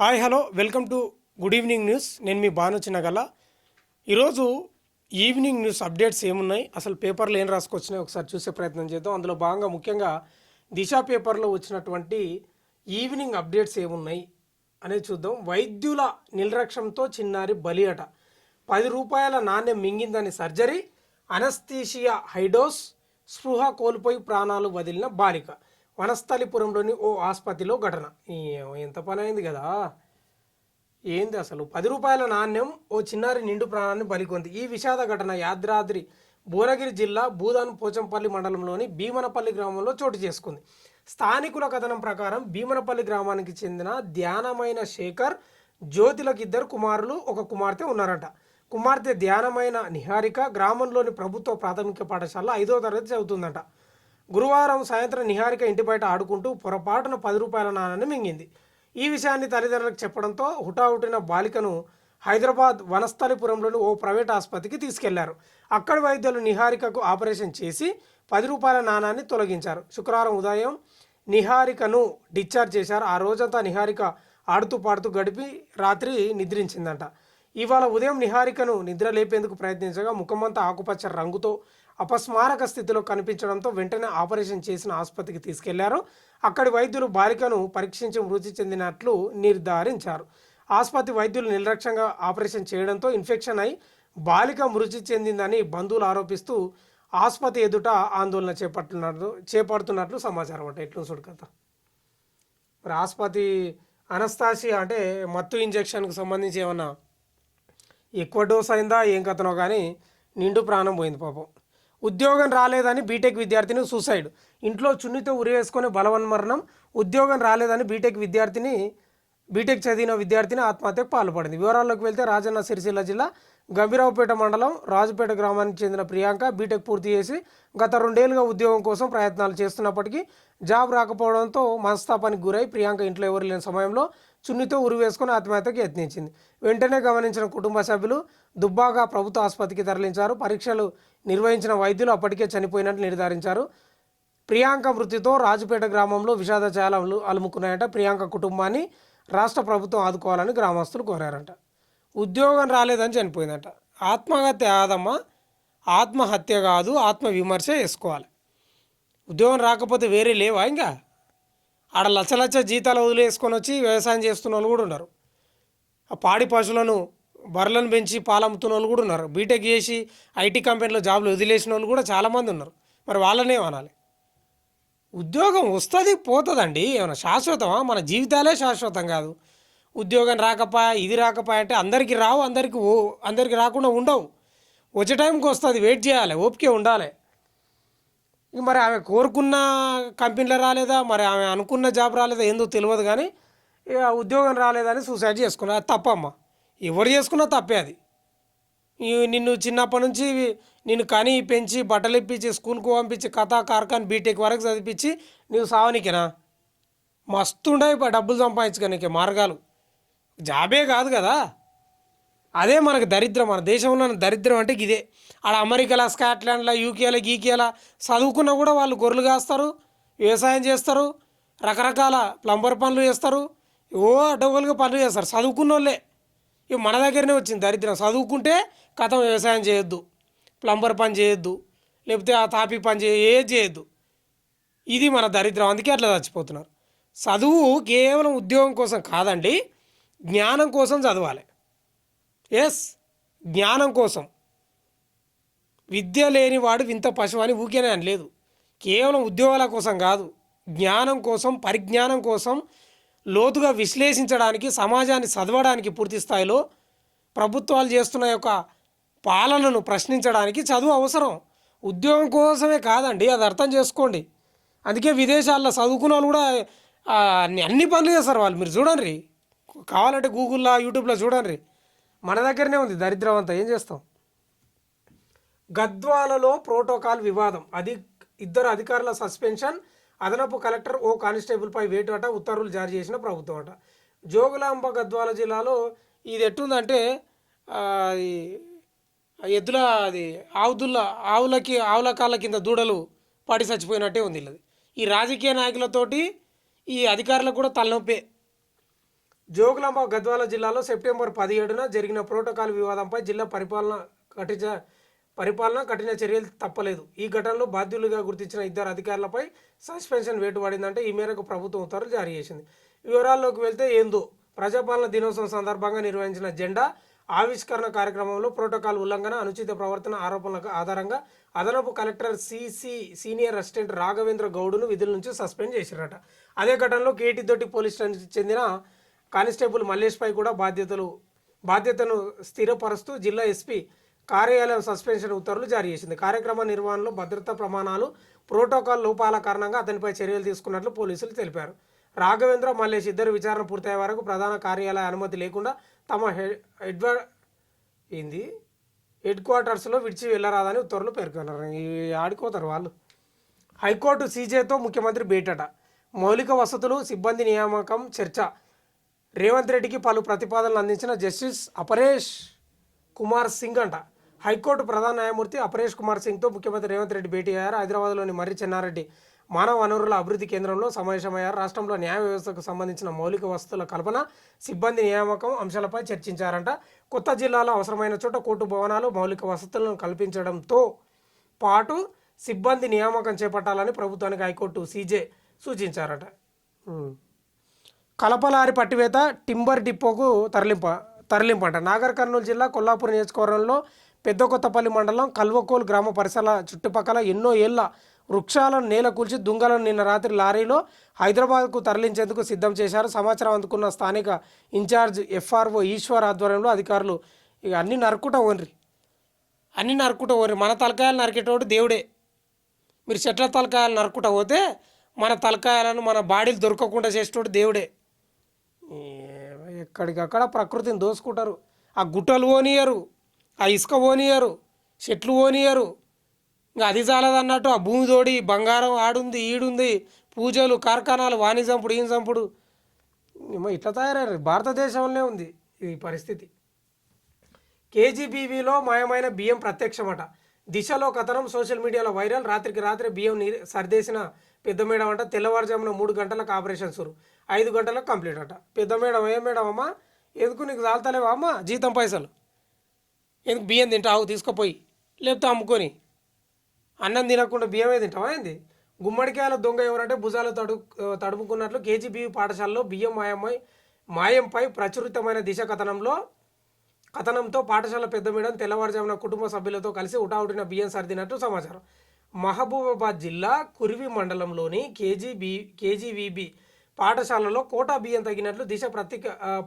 Hi hello welcome to good evening news. నేను మీ బాను చిన్నగల. ఈరోజు evening news updates ఏమున్నాయి, అసలు పేపర్లో ఏం రాసుకొచ్చినాయి ఒకసారి చూసే ప్రయత్నం చేద్దాం. అందులో భాగంగా ముఖ్యంగా దిశ పేపర్లో వచ్చినటువంటి ఈవినింగ్ అప్డేట్స్ ఏమున్నాయి అనేది చూద్దాం. వైద్యుల నిర్లక్ష్యంతో చిన్నారి బలి అట. 10 రూపాయల నాణ్యం మింగిందని సర్జరీ, అనస్థీషియా హైడోస్, స్పృహ కోల్పోయి ప్రాణాలు వదిలిన బాలిక. వనస్థలిపురంలోని ఓ ఆసుపత్రిలో ఘటన. ఎంత పని అయింది కదా, ఏంది అసలు 10 రూపాయల నాణ్యం ఓ చిన్నారి నిండు ప్రాణాన్ని బలికొంది. ఈ విషాద ఘటన యాదాద్రి భువనగిరి జిల్లా భూదాన్ పోచంపల్లి మండలంలోని భీమనపల్లి గ్రామంలో చోటు చేసుకుంది. స్థానికుల కథనం ప్రకారం భీమనపల్లి గ్రామానికి చెందిన ధ్యానమైన శేఖర్, జ్యోతిలకు 2 కుమారులు, 1 కుమార్తె ఉన్నారట. కుమార్తె ధ్యానమైన నిహారిక గ్రామంలోని ప్రభుత్వ ప్రాథమిక పాఠశాల 5వ తరగతి చదువుతుందట. గురువారం సాయంత్రం నిహారిక ఇంటి బయట ఆడుకుంటూ పొరపాటున 10 రూపాయల నాణాన్ని మింగింది. ఈ విషయాన్ని తల్లిదండ్రులకు చెప్పడంతో హుటాహుటిన బాలికను హైదరాబాద్ వనస్థలిపురంలోని ఓ ప్రైవేట్ ఆసుపత్రికి తీసుకెళ్లారు. అక్కడి వైద్యులు నిహారికకు ఆపరేషన్ చేసి 10 రూపాయల నాణాన్ని తొలగించారు. శుక్రవారం ఉదయం నిహారికను డిశ్చార్జ్ చేశారు. ఆ రోజంతా నిహారిక ఆడుతూ పాడుతూ గడిపి రాత్రి నిద్రించిందంట. ఇవాళ ఉదయం నిహారికను నిద్ర లేపేందుకు ప్రయత్నించగా ముఖమంతా ఆకుపచ్చ రంగుతో అపస్మారక స్థితిలో కనిపించడంతో వెంటనే ఆపరేషన్ చేసిన ఆసుపత్రికి తీసుకెళ్లారు. అక్కడి వైద్యులు బాలికను పరీక్షించి మృతి చెందినట్లు నిర్ధారించారు. ఆసుపత్రి వైద్యులు నిర్లక్ష్యంగా ఆపరేషన్ చేయడంతో ఇన్ఫెక్షన్ అయి బాలిక మృతి చెందిందని బంధువులు ఆరోపిస్తూ ఆసుపత్రి ఎదుట ఆందోళన చేపడుతున్నట్లు సమాచారం. అంటే ఎట్లు చూడకత మరి ఆసుపత్రి అనస్థాషియా అంటే మత్తు ఇంజెక్షన్కు సంబంధించి ఏమన్నా ఎక్కువ డోస్ అయిందా ఏం కథనో కానీ నిండు ప్రాణం పోయింది పాపం. ఉద్యోగం రాలేదని బీటెక్ విద్యార్థిని సూసైడ్. ఇంట్లో చున్నితో ఉరివేసుకొని బలవన్మరణం. ఉద్యోగం రాలేదని బీటెక్ చదివిన విద్యార్థిని ఆత్మహత్యకు పాల్పడింది. వివరాల్లోకి వెళ్తే రాజన్న సిరిసిల్ల జిల్లా గంభీరావుపేట మండలం రాజుపేట గ్రామానికి చెందిన ప్రియాంక బీటెక్ పూర్తి చేసి గత 2 ఏళ్లుగా ఉద్యోగం కోసం ప్రయత్నాలు చేస్తున్నప్పటికీ జాబ్ రాకపోవడంతో మనస్తాపానికి గురై ప్రియాంక ఇంట్లో ఎవరు లేని సమయంలో చున్నితో ఉరివేసుకొని ఆత్మహత్యకు యత్నించింది. వెంటనే గమనించిన కుటుంబ సభ్యులు దుబ్బాక ప్రభుత్వ ఆసుపత్రికి తరలించారు. పరీక్షలు నిర్వహించిన వైద్యులు అప్పటికే చనిపోయినట్లు నిర్ధారించారు. ప్రియాంక మృతితో రాజుపేట గ్రామంలో విషాద ఛాయలు అలుముకున్నాయంట. ప్రియాంక కుటుంబాన్ని రాష్ట్ర ప్రభుత్వం ఆదుకోవాలని గ్రామస్తులు కోరారంట. ఉద్యోగం రాలేదని చనిపోయిందట. ఆత్మహత్య కాదమ్మా, ఆత్మహత్య కాదు, ఆత్మవిమర్శ చేసుకోవాలి. ఉద్యోగం రాకపోతే వేరే లేవా? ఇంకా ఆడ లచ్చ జీతాలు వదిలేసుకొని వచ్చి వ్యవసాయం చేస్తున్న వాళ్ళు కూడా ఉన్నారు. ఆ పాడి పశువులను బర్రెలను పెంచి పాలమ్ముతున్న వాళ్ళు కూడా ఉన్నారు. బీటెక్ చేసి ఐటీ కంపెనీలో జాబ్లు వదిలేసిన వాళ్ళు కూడా చాలామంది ఉన్నారు. మరి వాళ్ళనే అనాలి. ఉద్యోగం వస్తుంది పోతుందండి, ఏమైనా శాశ్వతమా? మన జీవితాలే శాశ్వతం కాదు. ఉద్యోగం రాకపోయా ఇది రాకపోయా అంటే అందరికీ రావు, అందరికీ రాకుండా ఉండవు. వచ్చే టైంకి వస్తుంది, వెయిట్ చేయాలి, ఓపిక ఉండాలి. మరి ఆమె కోరుకున్న కంపెనీలో రాలేదా, మరి ఆమె అనుకున్న జాబ్ రాలేదా ఏందో తెలియదు, కానీ ఇక ఉద్యోగం రాలేదని సూసైడ్ చేసుకున్నా. అది తప్పమ్మా, ఎవరు చేసుకున్నా తప్పే అది. నిన్ను చిన్నప్పటి నుంచి నిన్ను కని పెంచి బట్టలు ఇప్పించి స్కూల్కి పంపించి కథా కార్ఖాన్ బీటెక్ వరకు చదివించి నువ్వు సావనికేనా? మస్తు ఉండే డబ్బులు సంపాదించుకోనికే మార్గాలు, జాబే కాదు కదా. అదే మనకు దరిద్రం, మన దేశంలో దరిద్రం అంటే ఇదే. ఆడ అమెరికాలో, స్కాట్లాండ్లో, యూకేలో, గీకేలా చదువుకున్నా కూడా వాళ్ళు గొర్రెలు కాస్తారు, వ్యవసాయం చేస్తారు, రకరకాల ప్లంబర్ పనులు చేస్తారు, ఓ అడ్డగోలుగా పనులు చేస్తారు చదువుకున్న వాళ్ళే. ఇవి మన దగ్గరనే వచ్చింది దరిద్రం. చదువుకుంటే కథం వ్యవసాయం చేయొద్దు, ప్లంబర్ పని చేయొద్దు, లేకపోతే ఆ తాపీ పని ఏది చేయొద్దు. ఇది మన దరిద్రం, అందుకే అట్లా చచ్చిపోతున్నారు. చదువు కేవలం ఉద్యోగం కోసం కాదండి, జ్ఞానం కోసం చదవాలి. ఎస్, జ్ఞానం కోసం. విద్య లేనివాడు వింత పశువు అని ఊకేనే అని లేదు. కేవలం ఉద్యోగాల కోసం కాదు, జ్ఞానం కోసం, పరిజ్ఞానం కోసం, లోతుగా విశ్లేషించడానికి, సమాజాన్ని చదవడానికి, పూర్తి స్థాయిలో ప్రభుత్వాలు చేస్తున్న యొక్క పాలనను ప్రశ్నించడానికి చదువు అవసరం. ఉద్యోగం కోసమే కాదండి, అది అర్థం చేసుకోండి. అందుకే విదేశాల్లో చదువుకున్న వాళ్ళు కూడా అన్ని పనులు చేస్తారు వాళ్ళు. మీరు చూడండి, కావాలంటే గూగుల్లో యూట్యూబ్లో చూడండి. మన దగ్గరనే ఉంది దరిద్రం అంతా, ఏం చేస్తాం. గద్వాలలో ప్రోటోకాల్ వివాదం, 2 అధికారుల సస్పెన్షన్, అదనపు కలెక్టర్ ఓ కానిస్టేబుల్పై వేటు అట. ఉత్తర్వులు జారీ చేసిన ప్రభుత్వం అట. జోగులాంబ గద్వాల జిల్లాలో ఇది ఎట్టుందంటే ఎద్దుల అది ఆవుల కాళ్ళ కింద దూడలు పడి చచ్చిపోయినట్టే ఉంది. ఈ రాజకీయ నాయకులతోటి ఈ అధికారులకు కూడా తలనొప్పే. జోగులాంబ గద్వాల జిల్లాలో సెప్టెంబర్ 17న జరిగిన ప్రోటోకాల్ వివాదంపై జిల్లా కఠిన చర్యలు తప్పలేదు. ఈ ఘటనలో బాధ్యులుగా గుర్తించిన ఇద్దరు అధికారులపై సస్పెన్షన్ వేటు పడిందంటే ఈ మేరకు ప్రభుత్వం ఉత్తర్వులు జారీ చేసింది. వివరాల్లోకి వెళ్తే ఏందో ప్రజాపాలన దినోత్సవం సందర్భంగా నిర్వహించిన జెండా ఆవిష్కరణ కార్యక్రమంలో ప్రోటోకాల్ ఉల్లంఘన, అనుచిత ప్రవర్తన ఆరోపణల ఆధారంగా అదనపు కలెక్టర్ సీనియర్ అసిస్టెంట్ రాఘవేంద్ర గౌడ్ను విధుల నుంచి సస్పెండ్ చేశారట. అదే ఘటనలో కేటీదొడ్డి పోలీస్ స్టేషన్కి చెందిన కానిస్టేబుల్ మల్లేష్పై కూడా బాధ్యతను స్థిరపరుస్తూ జిల్లా ఎస్పీ కార్యాలయం సస్పెన్షన్ ఉత్తర్వులు జారీ చేసింది. కార్యక్రమ నిర్వహణలో భద్రతా ప్రమాణాలు, ప్రోటోకాల్ లోపాల కారణంగా అతనిపై చర్యలు తీసుకున్నట్లు పోలీసులు తెలిపారు. రాఘవేంద్ర, మల్లేష్ ఇద్దరు విచారణ పూర్తయ్యే వరకు ప్రధాన కార్యాలయ అనుమతి లేకుండా తమ హెడ్ క్వార్టర్స్లో విడిచి వెళ్లరాదని ఉత్తర్వులు పేర్కొన్నారు. ఆడుకోతారు వాళ్ళు. హైకోర్టు సీజేతో ముఖ్యమంత్రి భేటట. మౌలిక వసతులు, సిబ్బంది నియామకం చర్చ. రేవంత్ రెడ్డికి పలు ప్రతిపాదనలు అందించిన జస్టిస్ అపరేష్ కుమార్ సింగ్ అంట. హైకోర్టు ప్రధాన న్యాయమూర్తి అపరేష్ కుమార్ సింగ్తో ముఖ్యమంత్రి రేవంత్ రెడ్డి భేటీ అయ్యారు. హైదరాబాద్లోని మర్రి చెన్నారెడ్డి మానవ వనరుల అభివృద్ధి కేంద్రంలో సమావేశమయ్యారు. రాష్ట్రంలో న్యాయ వ్యవస్థకు సంబంధించిన మౌలిక వసతుల కల్పన, సిబ్బంది నియామకం అంశాలపై చర్చించారంట. కొత్త జిల్లాలో అవసరమైన చోట కోర్టు భవనాలు, మౌలిక వసతులను కల్పించడంతో పాటు సిబ్బంది నియామకం చేపట్టాలని ప్రభుత్వానికి హైకోర్టు సీజే సూచించారట. కలపలారి పట్టివేత, టింబర్ డిపోకు తరలింపంట. నాగర్ కర్నూలు జిల్లా కొల్లాపూర్ నియోజకవర్గంలో పెద్ద కొత్తపల్లి మండలం కల్వకోల్ గ్రామ పరిసర చుట్టుపక్కల ఎన్నో ఏళ్ల వృక్షాలను నేల కూల్చి దుంగలను నిన్న రాత్రి లారీలో హైదరాబాద్కు తరలించేందుకు సిద్ధం చేశారు. సమాచారం అందుకున్న స్థానిక ఇన్ఛార్జ్ ఎఫ్ఆర్ఓ ఈశ్వర్ ఆధ్వర్యంలో అధికారులు ఇక అన్ని నరుక్కుంటా ఓన్రి మన తలకాయలు నరికేటోడు దేవుడే. మీరు చెట్ల తలకాయలు నరుక్కుంటా పోతే మన తలకాయలను మన బాడీలు దొరకకుండా చేసేటోడు దేవుడే. ఎక్కడికక్కడ ప్రకృతిని దోసుకుంటారు. ఆ గుట్టలు పోనీయరు, ఆ ఇసుక పోనీయరు, చెట్లు పోనీయరు. ఇంకా అది చాలదన్నట్టు ఆ భూమి తోడి బంగారం ఆడుంది, ఈడుంది, పూజలు, కార్ఖానాలు, వాణి చంపుడు, ఈయన చంపుడు. ఇట్లా తయారయ్యారు. భారతదేశంలోనే ఉంది ఈ పరిస్థితి. కేజీబీవీలో మాయమైన బియ్యం ప్రత్యక్షమట. దిశలో కథనం సోషల్ మీడియాలో వైరల్. రాత్రికి రాత్రి బియ్యం సర్దేసిన పెద్ద మేడం అంట. తెల్లవారుజామున 3 గంటలకు ఆపరేషన్ సురు, 5 గంటలకు కంప్లీట్ అట. పెద్ద మేడం, ఏ మేడం అమ్మా, ఎందుకు నీకు చాలుతలేవా అమ్మా జీతం పైసలు? ఎందుకు బియ్యం తింటావు? తీసుకుపోయి లేకపోతే అమ్ముకొని. అన్నం తినకుండా బియ్యమే తింటావా ఏంది? గుమ్మడికాయల దొంగ ఎవరంటే భుజాలు తడుపుకున్నట్లు కేజీబీవీ పాఠశాలలో బియ్యం మాయంపై ప్రచురితమైన దిశ కథనంతో పాఠశాల పెద్ద మేడం తెల్లవారుజామున కుటుంబ సభ్యులతో కలిసి ఉటావుటిన బియ్యం సర్దినట్టు సమాచారం. మహబూబాబాద్ జిల్లా కురివి మండలంలోని కేజీవీబీ పాఠశాలలో కోటా బియ్యం తగినట్లు దిశ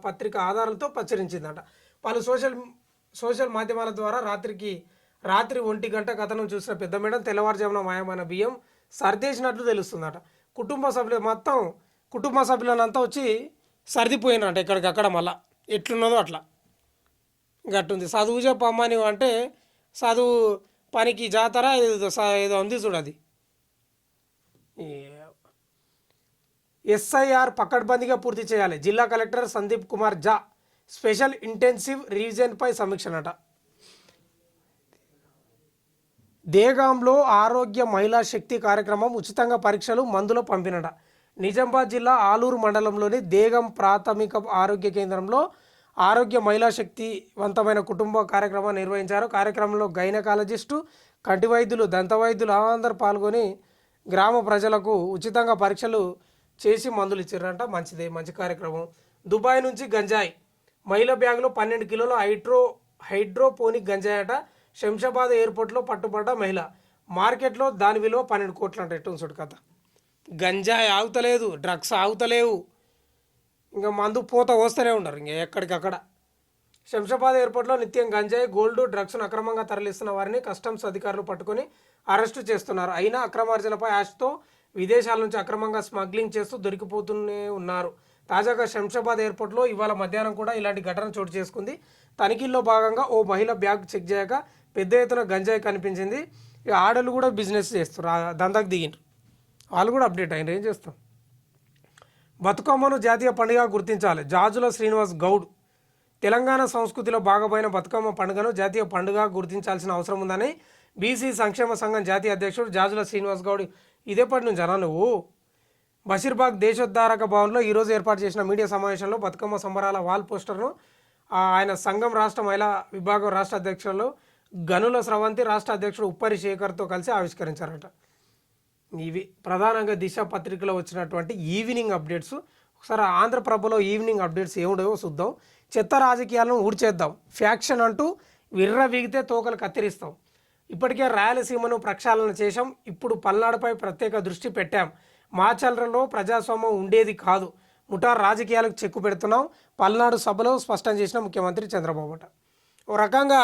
పత్రిక ఆధారాలతో ప్రచురించిందట. పలు సోషల్ మాధ్యమాల ద్వారా రాత్రి 1 గంట కథనం చూసిన పెద్ద మేడం తెల్లవారుజామున మాయమైన బియ్యం సర్దేసినట్లు తెలుస్తుందట. కుటుంబ సభ్యులనంతా వచ్చి సర్దిపోయినట ఎక్కడికక్కడ. మళ్ళా ఎట్లున్నదో అట్లా గట్టుంది. చదువు చెప్పమ్మని అంటే చదువు పనికి జాతర ఏదో ఉంది చూడది. ఎస్ఐఆర్ పకడ్బందీగా పూర్తి చేయాలి. జిల్లా కలెక్టర్ సందీప్ కుమార్ ఝా స్పెషల్ ఇంటెన్సివ్ రివిజన్పై సమీక్షనట. దేగాంలో ఆరోగ్య మహిళా శక్తి కార్యక్రమం, ఉచితంగా పరీక్షలు, మందులు పంపినట. నిజామాబాద్ జిల్లా ఆలూరు మండలంలోని దేగం ప్రాథమిక ఆరోగ్య కేంద్రంలో ఆరోగ్య మహిళా శక్తివంతమైన కుటుంబ కార్యక్రమం నిర్వహించారు. కార్యక్రమంలో గైనకాలజిస్టు, కంటి వైద్యులు, దంత వైద్యులు అందరూ పాల్గొని గ్రామ ప్రజలకు ఉచితంగా పరీక్షలు చేసి మందులు ఇచ్చారంట. మంచి కార్యక్రమం. దుబాయ్ నుంచి గంజాయి, మహిళ బ్యాగులో 12 కిలోల హైడ్రోపోనిక్ గంజాయి అట. శంషాబాద్ ఎయిర్పోర్ట్లో పట్టుబడ్డ మహిళ. మార్కెట్లో దాని విలువ 12 కోట్లు అంట. ఎట్టు చూడు కథ. గంజాయి ఆగుతలేదు, డ్రగ్స్ ఆగుతలేవు, ఇంకా మందు పూత వస్తూనే ఉన్నారు ఇంకా ఎక్కడికక్కడ. శంషాబాద్ ఎయిర్పోర్ట్లో నిత్యం గంజాయి, గోల్డ్, డ్రగ్స్ను అక్రమంగా తరలిస్తున్న వారిని కస్టమ్స్ అధికారులు పట్టుకొని అరెస్టు చేస్తున్నారు. అయినా అక్రమార్జనపై ఆశతో విదేశాల నుంచి అక్రమంగా స్మగ్లింగ్ చేస్తూ దొరికిపోతూనే ఉన్నారు. తాజాగా శంషాబాద్ ఎయిర్పోర్ట్లో ఇవాళ మధ్యాహ్నం కూడా ఇలాంటి ఘటన చోటు చేసుకుంది. తనిఖీల్లో భాగంగా ఓ మహిళ బ్యాగ్ చెక్ చేయగా పెద్ద ఎత్తున గంజాయి కనిపించింది. ఇక ఆడలు కూడా బిజినెస్ చేస్తారు, దందాకు దిగిండ్రు. వాళ్ళు కూడా అప్డేట్ అయినారు. ఏం చేస్తాం. బతుకమ్మను జాతీయ పండుగ గుర్తించాలి. జాజుల శ్రీనివాస్ గౌడ్. తెలంగాణ సంస్కృతిలో భాగమైన బతుకమ్మ పండుగను జాతీయ పండుగ గుర్తించాల్సిన అవసరం ఉందని బీసీ సంక్షేమ సంఘం జాతీయ అధ్యక్షుడు జాజుల శ్రీనివాస్ గౌడ్ ఇదేపటి నుంచి అన్నా నువ్వు బషీర్బాగ్ దేశోద్ధారక భవన్లో ఈరోజు ఏర్పాటు చేసిన మీడియా సమావేశంలో బతుకమ్మ సంబరాల వాల్ పోస్టర్ను ఆయన సంఘం రాష్ట్ర మహిళా విభాగం రాష్ట్ర అధ్యక్షులు గనుల స్రవంతి, రాష్ట్ర అధ్యక్షుడు ఉప్పరి శేఖర్తో కలిసి ఆవిష్కరించారట. ఇవి ప్రధానంగా దిశ పత్రికలో వచ్చినటువంటి ఈవినింగ్ అప్డేట్స్. ఒకసారి ఆంధ్రప్రభలో ఈవినింగ్ అప్డేట్స్ ఏముండవో చూద్దాం. చెత్త రాజకీయాలను ఊడ్చేద్దాం, ఫ్యాక్షన్ అంటూ విర్ర వీగితే తోకలు కత్తిరిస్తాం. ఇప్పటికే రాయలసీమను ప్రక్షాళన చేశాం, ఇప్పుడు పల్నాడుపై ప్రత్యేక దృష్టి పెట్టాం. మాచర్లలో ప్రజాస్వామ్యం ఉండేది కాదు, ముఠా రాజకీయాలకు చెక్కు పెడుతున్నాం, పల్నాడు సభలో స్పష్టం చేసిన ముఖ్యమంత్రి చంద్రబాబు. ఓ రకంగా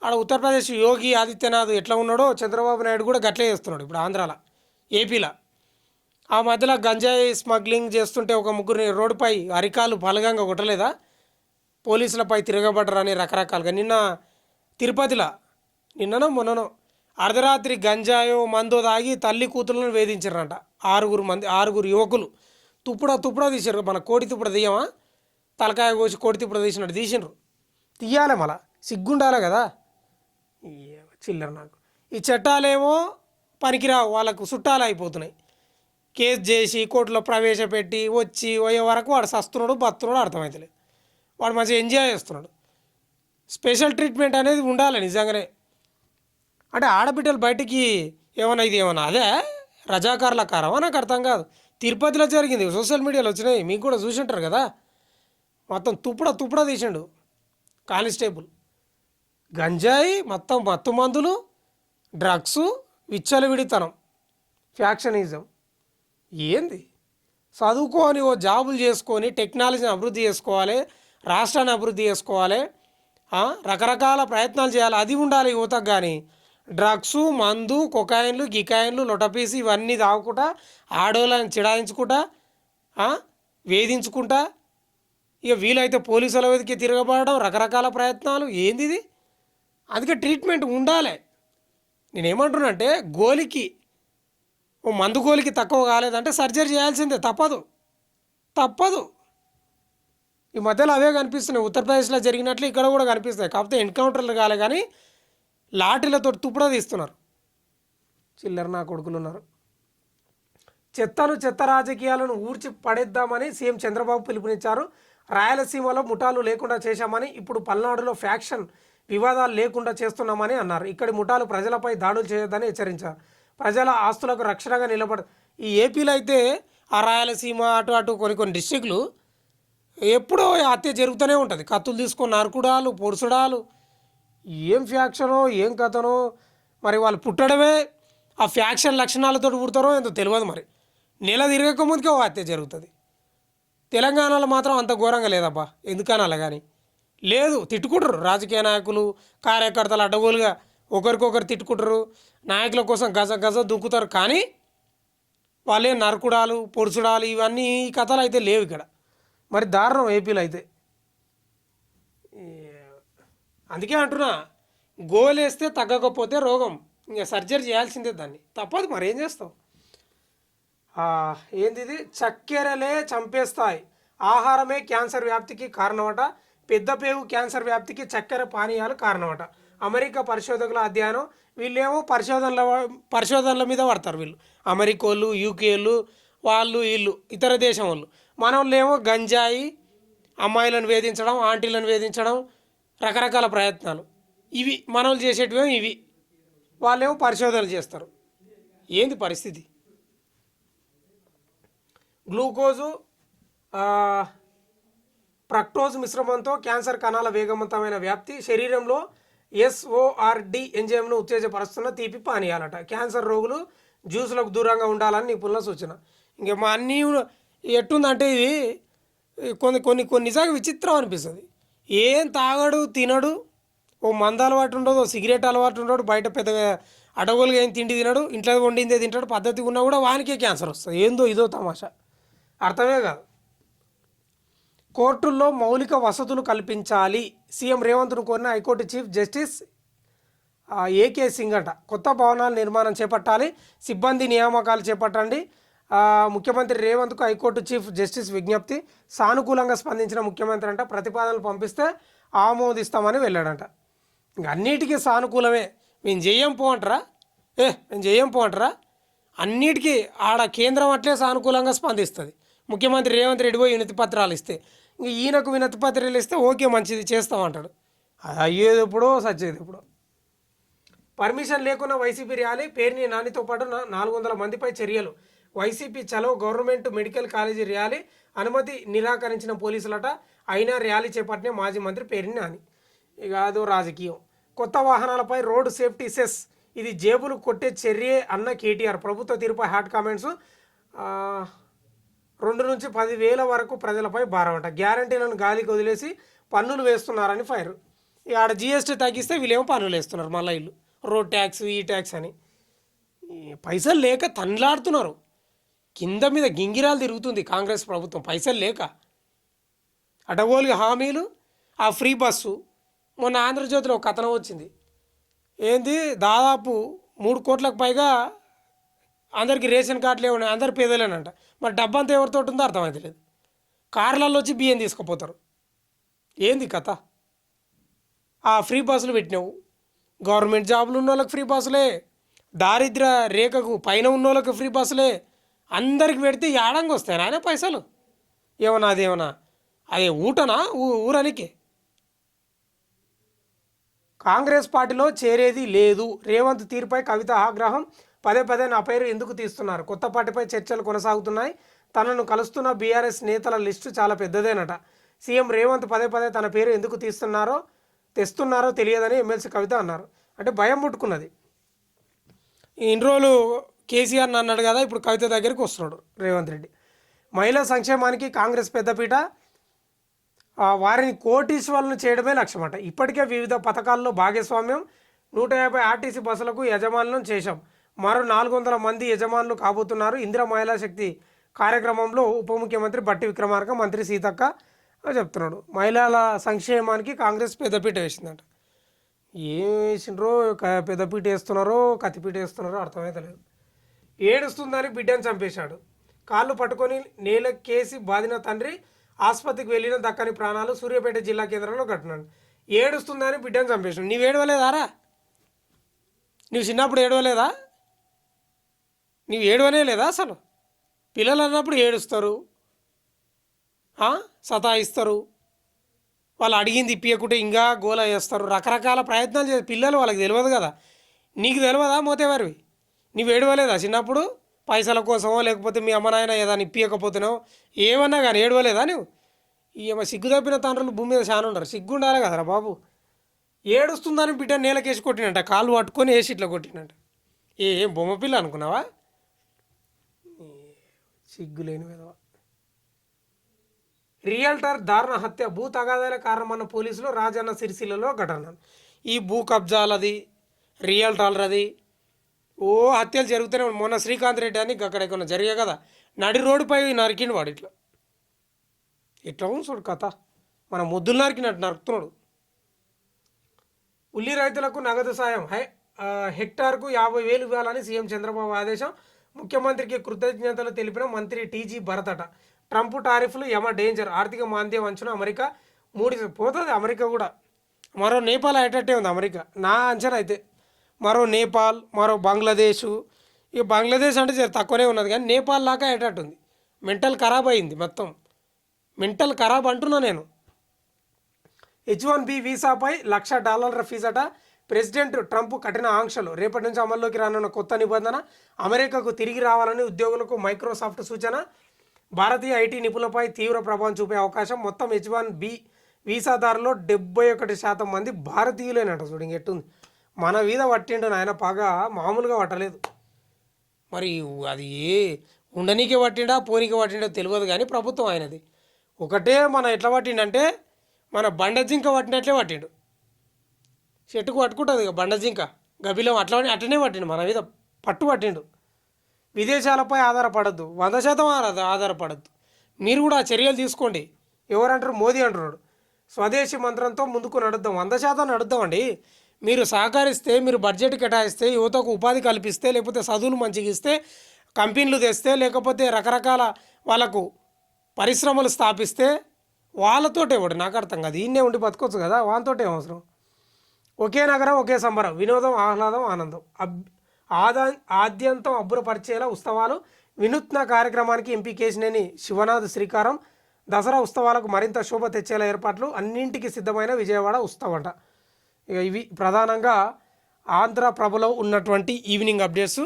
ఆడ ఉత్తరప్రదేశ్ యోగి ఆదిత్యనాథ్ ఎట్లా ఉన్నాడో చంద్రబాబు నాయుడు కూడా గట్లే చేస్తున్నాడు ఇప్పుడు ఆంధ్రాలో, ఏపీలో. ఆ మధ్యలో గంజాయి స్మగ్లింగ్ చేస్తుంటే ఒక ముగ్గురిని రోడ్డుపై అరికాలు బలగంగా కొట్టలేదా, పోలీసులపై తిరగబడ్డరని రకరకాలుగా. నిన్న తిరుపతిలో నిన్ననో మొన్ననో అర్ధరాత్రి గంజాయో మందో తాగి తల్లి కూతురులను వేధించారంట. 6 యువకులు తుప్పుడా తీసారు. మన కోడి తుప్పుడ తీయమా, తలకాయ కోసి కోడి తుప్పుడ తీసినట్టు తీసిండ్రు. తీయాలి, మళ్ళా సిగ్గుండాలి కదా. చిల్లర నాకు ఈ చట్టాలేమో పనికిరావు, వాళ్ళకు చుట్టాలు అయిపోతున్నాయి. కేసు చేసి కోర్టులో ప్రవేశపెట్టి వచ్చి పోయే వరకు వాడు సస్తున్నాడు బతున్నాడు అర్థమవుతలేదు. వాడు మంచిగా ఎంజాయ్ చేస్తున్నాడు. స్పెషల్ ట్రీట్మెంట్ అనేది ఉండాలి నిజంగానే. అంటే ఆడబిడ్డలు బయటికి ఇది ఏమన్నా అదే రజాకారుల కారమా, నాకు అర్థం కాదు. తిరుపతిలో జరిగింది, సోషల్ మీడియాలో వచ్చినాయి, మీకు కూడా చూసి ఉంటారు కదా. మొత్తం తుప్పుడా తీసిండు కానిస్టేబుల్. గంజాయి, మొత్తం మత్తు మందులు, డ్రగ్స్, విచ్చలవిడితనం, ఫ్యాక్షనిజం. ఏంది? చదువుకొని ఓ జాబులు చేసుకొని టెక్నాలజీని అభివృద్ధి చేసుకోవాలి, రాష్ట్రాన్ని అభివృద్ధి చేసుకోవాలి, రకరకాల ప్రయత్నాలు చేయాలి, అది ఉండాలి యువతకు. కానీ డ్రగ్స్, మందు, కొకాయిన్లు, గికాయిన్లు, లొటపీసి ఇవన్నీ తాగుకుంటా ఆడోళ్ళని చిడాయించుకుంటా వేధించుకుంటా, ఇక వీలైతే పోలీసుల మీదకి తిరగబడడం, రకరకాల ప్రయత్నాలు. ఏంది ఇది? అందుకే ట్రీట్మెంట్ ఉండాలి. నేనేమంటున్నానంటే గోలికి ఓ మందు గోలికి తక్కువ కాలేదంటే సర్జరీ చేయాల్సిందే, తప్పదు. ఈ మధ్యలో అవే కనిపిస్తున్నాయి. ఉత్తరప్రదేశ్లో జరిగినట్లు ఇక్కడ కూడా కనిపిస్తాయి. కాకపోతే ఎన్కౌంటర్లు కాలే కానీ లాఠీలతో తుప్పుడా తీస్తున్నారు. చిల్లర నా కొడుకులు ఉన్నారు. చెత్త రాజకీయాలను ఊడ్చి పడేద్దామని సీఎం చంద్రబాబు పిలుపునిచ్చారు. రాయలసీమలో ముఠాలు లేకుండా చేశామని, ఇప్పుడు పల్నాడులో ఫ్యాక్షన్ వివాదాలు లేకుండా చేస్తున్నామని అన్నారు. ఇక్కడి ముఠాలు ప్రజలపై దాడులు చేయొద్దని హెచ్చరించారు. ప్రజల ఆస్తులకు రక్షణగా ఈ ఏపీలో అయితే ఆ రాయలసీమ అటు కొన్ని డిస్ట్రిక్టులు ఎప్పుడో హత్య జరుగుతూనే ఉంటుంది. కత్తులు తీసుకొని నరుకుడాలు, పొడుసుడాలు. ఏం ఫ్యాక్షనో ఏం కథనో మరి. వాళ్ళు పుట్టడమే ఆ ఫ్యాక్షన్ లక్షణాలతో పుడతారో ఏందో తెలియదు. మరి నెల తిరగక ముందుకే ఓ హత్య జరుగుతుంది. తెలంగాణలో మాత్రం అంత ఘోరంగా లేదబ్బా, ఎందుకనాలి కానీ లేదు. తిట్టుకుంటారు రాజకీయ నాయకులు, కార్యకర్తలు అడ్డగోలుగా ఒకరికొకరు తిట్టుకుంటారు, నాయకుల కోసం గజ దుక్కుతారు. కానీ వాళ్ళే నరకుడాలు, పొడుచుడాలు ఇవన్నీ ఈ కథలు అయితే లేవు ఇక్కడ. మరి దారుణం ఏపీలో అయితే. అందుకే అంటున్నా, గోలేస్తే తగ్గకపోతే రోగం, ఇంకా సర్జరీ చేయాల్సిందే దాన్ని, తప్పదు. మరి ఏం చేస్తావు? ఏంది ఇది? చక్కెరలే చంపేస్తాయి, ఆహారమే క్యాన్సర్ వ్యాప్తికి కారణమట. పెద్ద పేగు క్యాన్సర్ వ్యాప్తికి చక్కెర పానీయాలు కారణమట. అమెరికా పరిశోధకుల అధ్యయనం. వీళ్ళేమో పరిశోధనల మీద పడతారు వీళ్ళు, అమెరికోళ్ళు, యూకేళ్ళు, వీళ్ళు ఇతర దేశం వాళ్ళు. మన వాళ్ళు ఏమో గంజాయి, అమ్మాయిలను వేధించడం, ఆంటీలను వేధించడం, రకరకాల ప్రయత్నాలు. ఇవి మనోళ్ళు చేసేటివేమో ఇవి, వాళ్ళేమో పరిశోధనలు చేస్తారు. ఏంది పరిస్థితి? గ్లూకోజు, ఫ్రక్టోజ్ మిశ్రమంతో క్యాన్సర్ కణాల వేగవంతమైన వ్యాప్తి. శరీరంలో SORD ఎంజైమ్ను ఉత్తేజపరుస్తున్న తీపి పానీయాలట. క్యాన్సర్ రోగులు జ్యూసులకు దూరంగా ఉండాలని నిపుణుల సూచన. ఇంక మా అన్నీ ఎట్టుందంటే ఇది కొన్ని నిజంగా విచిత్రం అనిపిస్తుంది. ఏం తాగడు, తినడు, ఓ మంద అలవాటు ఉండదు, ఓ సిగరెట్ అలవాటు ఉండడు, బయట పెద్దగా అడవులుగా ఏం తిండి తినడు, ఇంట్లో వండిందే తింటాడు, పద్ధతిగా ఉన్నా కూడా వానికే క్యాన్సర్ వస్తుంది. ఏందో ఇదో తమాషా, అర్థమే కాదు. కోర్టుల్లో మౌలిక వసతులు కల్పించాలి, సీఎం రేవంత్ను కోరిన high court chief justice AK Singh అంట. కొత్త భవనాల నిర్మాణం చేపట్టాలి, సిబ్బంది నియామకాలు చేపట్టండి. ముఖ్యమంత్రి రేవంత్కు హైకోర్టు చీఫ్ జస్టిస్ విజ్ఞప్తి. సానుకూలంగా స్పందించిన ముఖ్యమంత్రి అంట ప్రతిపాదనలు పంపిస్తే ఆమోదిస్తామని వెళ్ళాడంట. ఇంక అన్నిటికీ సానుకూలమే. మేము చెయ్యం పో అంటారా? మేము చెయ్యం పో అంటారా? అన్నిటికీ ఆడ కేంద్రం అట్లే సానుకూలంగా స్పందిస్తుంది. ముఖ్యమంత్రి రేవంత్ రెడ్డి పోయి వినతి పత్రాలు ఇస్తే ఇంక ఈయనకు వినతి పత్రాలు ఇస్తే ఓకే మంచిది చేస్తామంటాడు. అది అయ్యేది ఎప్పుడో సచ్చేది ఎప్పుడో. పర్మిషన్ లేకుండా వైసీపీ ర్యాలీ, పేర్ని నానితో పాటు 400 మందిపై చర్యలు. వైసీపీ చలో గవర్నమెంట్ మెడికల్ కాలేజీ ర్యాలీ, అనుమతి నిరాకరించిన పోలీసులట. అయినా ర్యాలీ చేపట్టిన మాజీ మంత్రి పేర్ని నాని. ఇక అదో రాజకీయం. కొత్త వాహనాలపై రోడ్ సేఫ్టీ సెస్, ఇది జేబులు కొట్టే చర్యే అన్న కేటీఆర్. ప్రభుత్వ తీరుపై హాట్ కామెంట్స్. 2 నుంచి 10,000 వరకు ప్రజలపై భారమట. గ్యారంటీలను గాలికి వదిలేసి పన్నులు వేస్తున్నారని ఫైర్. ఇక ఆడ జిఎస్టీ తగ్గిస్తే వీళ్ళేమో పన్నులు వేస్తున్నారు మళ్ళీ ఇల్లు. రోడ్ ట్యాక్స్, ఈ ట్యాక్స్ అని పైసలు లేక తన్లాడుతున్నారు. కింద మీద గింగిరాలు తిరుగుతుంది కాంగ్రెస్ ప్రభుత్వం పైసలు లేక. అటగోలు హామీలు, ఆ ఫ్రీ బస్సు. మొన్న ఆంధ్రజ్యోతిలో ఒక కథనం వచ్చింది. ఏంది దాదాపు 3 కోట్లకు పైగా అందరికి రేషన్ కార్డులే ఉన్నాయి, అందరు పేదలేనంట. మరి డబ్బంతా ఎవరితో ఉందో అర్థమైతలేదు. కార్లలో వచ్చి బియ్యం తీసుకుపోతారు. ఏంది కథ? ఆ ఫ్రీ బస్సులు పెట్టినావు, గవర్నమెంట్ జాబులు ఉన్న వాళ్ళకి ఫ్రీ బస్సులే, దారిద్ర్య రేఖకు పైన ఉన్న వాళ్ళకి ఫ్రీ బస్సులే, అందరికి పెడితే ఏడంగా వస్తాయి నాయన పైసలు. ఏమన్నా అదేమన్నా అదే ఊటనా ఊరనికి? కాంగ్రెస్ పార్టీలో చేరేది లేదు. రేవంత్ తీరుపై కవిత ఆగ్రహం. పదే నా పేరు ఎందుకు తీస్తున్నారు? కొత్త పార్టీపై చర్చలు కొనసాగుతున్నాయి. తనను కలుస్తున్న బీఆర్ఎస్ నేతల లిస్టు చాలా పెద్దదేనట. సీఎం రేవంత్ పదే తన పేరు ఎందుకు తెస్తున్నారో తెలియదని ఎమ్మెల్సీ కవిత అన్నారు. అంటే భయం పుట్టుకున్నది. ఇన్ని రోజులు కేసీఆర్ అన్నాడు కదా, ఇప్పుడు కవిత దగ్గరికి వస్తున్నాడు రేవంత్ రెడ్డి. మహిళా సంక్షేమానికి కాంగ్రెస్ పెద్దపీట. వారిని కోటీశ్వరులను చేయడమే లక్ష్యమట. ఇప్పటికే వివిధ పథకాల్లో భాగస్వామ్యం. 150 ఆర్టీసీ బస్సులకు యజమానులను చేశాం. మరో 400 మంది యజమానులు కాబోతున్నారు. ఇందిరా మహిళా శక్తి కార్యక్రమంలో ఉప ముఖ్యమంత్రి బట్టి విక్రమార్క, మంత్రి సీతక్క చెప్తున్నాడు. మహిళల సంక్షేమానికి కాంగ్రెస్ పెద్దపీట వేసిందంట. ఏం వేసిండ్రో, పెద్దపీట వేస్తున్నారో కత్తిపీట వేస్తున్నారో అర్థమైతలేదు. ఏడుస్తుందని బిడ్డను చంపేశాడు. కాళ్ళు పట్టుకొని నేలకేసి బాధిన తండ్రి, ఆసుపత్రికి వెళ్ళిన దక్కని ప్రాణాలు. సూర్యాపేట జిల్లా కేంద్రంలో ఘటన. ఏడుస్తుందని బిడ్డను చంపేశాడు. నీవు ఏడవలేదారా? నువ్వు చిన్నప్పుడు ఏడవలేదా? నీవు ఏడవనే లేదా అసలు? పిల్లలు అన్నప్పుడు ఏడుస్తారు, సతాయిస్తారు, వాళ్ళు అడిగింది ఇప్పియకుంటే ఇంకా గోల చేస్తారు, రకరకాల ప్రయత్నాలు చేస్తారు పిల్లలు. వాళ్ళకి తెలియదు కదా. నీకు తెలియదా మోతేవారివి? నీవు ఏడవలేదా చిన్నప్పుడు? పైసల కోసమో లేకపోతే మీ అమ్మ నాయన ఏదైనా ఇప్పియకపోతున్నావు ఏమన్నా కానీ ఏడవలేదా నువ్వు? ఏమో సిగ్గు తప్పిన తండ్రులు భూమి మీద చాలా ఉండరు. సిగ్గు ఉండాలి కదరా బాబు. ఏడుస్తుందని బిడ్డ నేలకేసి కొట్టినంట, కాళ్ళు పట్టుకొని వేసి ఇట్లా కొట్టినంట. ఏం బొమ్మ పిల్ల అనుకున్నావా? సిగ్గులేని విధవా. రియల్టర్ దారుణ హత్య, భూ తగాదాల కారణమన్న పోలీసులు. రాజన్న సిరిసిల్లలో ఘటన. ఈ భూ కబ్జాలది, రియల్టర్లది ఓ హత్యలు జరుగుతూనే. మొన్న శ్రీకాంత్ రెడ్డి అని అక్కడ ఎక్కడ జరిగాయి కదా, నడి రోడ్డుపై నరికిండు వాడు. ఇట్లా చూడు కథ. మన ముద్దులు నరికినట్టు నరుకుతున్నాడు. ఉల్లి రైతులకు నగదు సాయం హెక్టార్కు 50,000 ఇవ్వాలని సీఎం చంద్రబాబు ఆదేశం. ముఖ్యమంత్రికి కృతజ్ఞతలు తెలిపిన మంత్రి టీజీ భరత్. ట్రంప్ టారిఫ్లు యమ డేంజర్, ఆర్థిక మాంద్యం అంచనా. అమెరికా పోతుంది. అమెరికా కూడా మరో నేపాల్ అయ్యేటట్టే ఉంది అమెరికా నా అంచనా అయితే. మరో నేపాల్, మరో బంగ్లాదేశ్. ఇక బంగ్లాదేశ్ అంటే తక్కువనే ఉన్నది కానీ నేపాల్ లాగా అయ్యేటట్టు ఉంది. మెంటల్ ఖరాబ్ అయింది మొత్తం. మెంటల్ ఖరాబ్ అంటున్నా నేను. H1B వీసాపై $1,00,000 ఫీజట. ప్రెసిడెంట్ ట్రంప్ కఠిన ఆంక్షలు. రేపటి నుంచి అమల్లోకి రానున్న కొత్త నిబంధన. అమెరికాకు తిరిగి రావాలని ఉద్యోగులకు మైక్రోసాఫ్ట్ సూచన. భారతీయ ఐటీ నిపుణులపై తీవ్ర ప్రభావం చూపే అవకాశం. మొత్తం H1B వీసాదారులో 71% మంది భారతీయులేనట. చూడండి ఎట్టుంది. మన మీద పట్టిండు నాయన పగ, మామూలుగా పట్టలేదు. మరి అది ఉండనీకే పట్టిండా పోనీకే పట్టిండో తెలియదు కానీ ప్రభుత్వం ఆయనది ఒకటే. మన ఎట్లా పట్టిండంటే మన బండజింక పట్టినట్లే పట్టిండు. చెట్టుకు పట్టుకుంటుంది ఇక బండజింక గబిలం అట్లనే పట్టిండు. మన మీద పట్టిండు. విదేశాలపై ఆధారపడద్దు, 100% ఆధారపడద్దు. మీరు కూడా చర్యలు తీసుకోండి. ఎవరంటారు? మోదీ అంటున్నాడు. స్వదేశీ మంత్రంతో ముందుకు నడుద్దాం, 100% నడుద్దామండి. మీరు సహకరిస్తే, మీరు బడ్జెట్ కేటాయిస్తే, యువతకు ఉపాధి కల్పిస్తే, లేకపోతే చదువులు మంచిగా ఇస్తే, కంపెనీలు తెస్తే, లేకపోతే రకరకాల వాళ్ళకు పరిశ్రమలు స్థాపిస్తే వాళ్ళతోటే ఒకటి నాకు అర్థం కాదు. ఈయనే ఉండి బతకొచ్చు కదా, వాళ్ళతోటే అవసరం. ఒకే నగరం ఒకే సంబరం, వినోదం ఆహ్లాదం ఆనందం. ఆద్యంతం అబ్బురపరిచేలా ఉత్సవాలు. వినూత్న కార్యక్రమానికి ఎంపీ కేశినేని శివనాథ్ శ్రీకారం. దసరా ఉత్సవాలకు మరింత శోభ తెచ్చేలా ఏర్పాట్లు, అన్నింటికి సిద్ధమైన విజయవాడ ఉత్సవట. ఇక ఇవి ప్రధానంగా ఆంధ్రప్రభలో ఉన్నటువంటి ఈవినింగ్ అప్డేట్స్.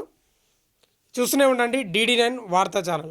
చూస్తూనే ఉండండి DD9 వార్తా ఛానల్.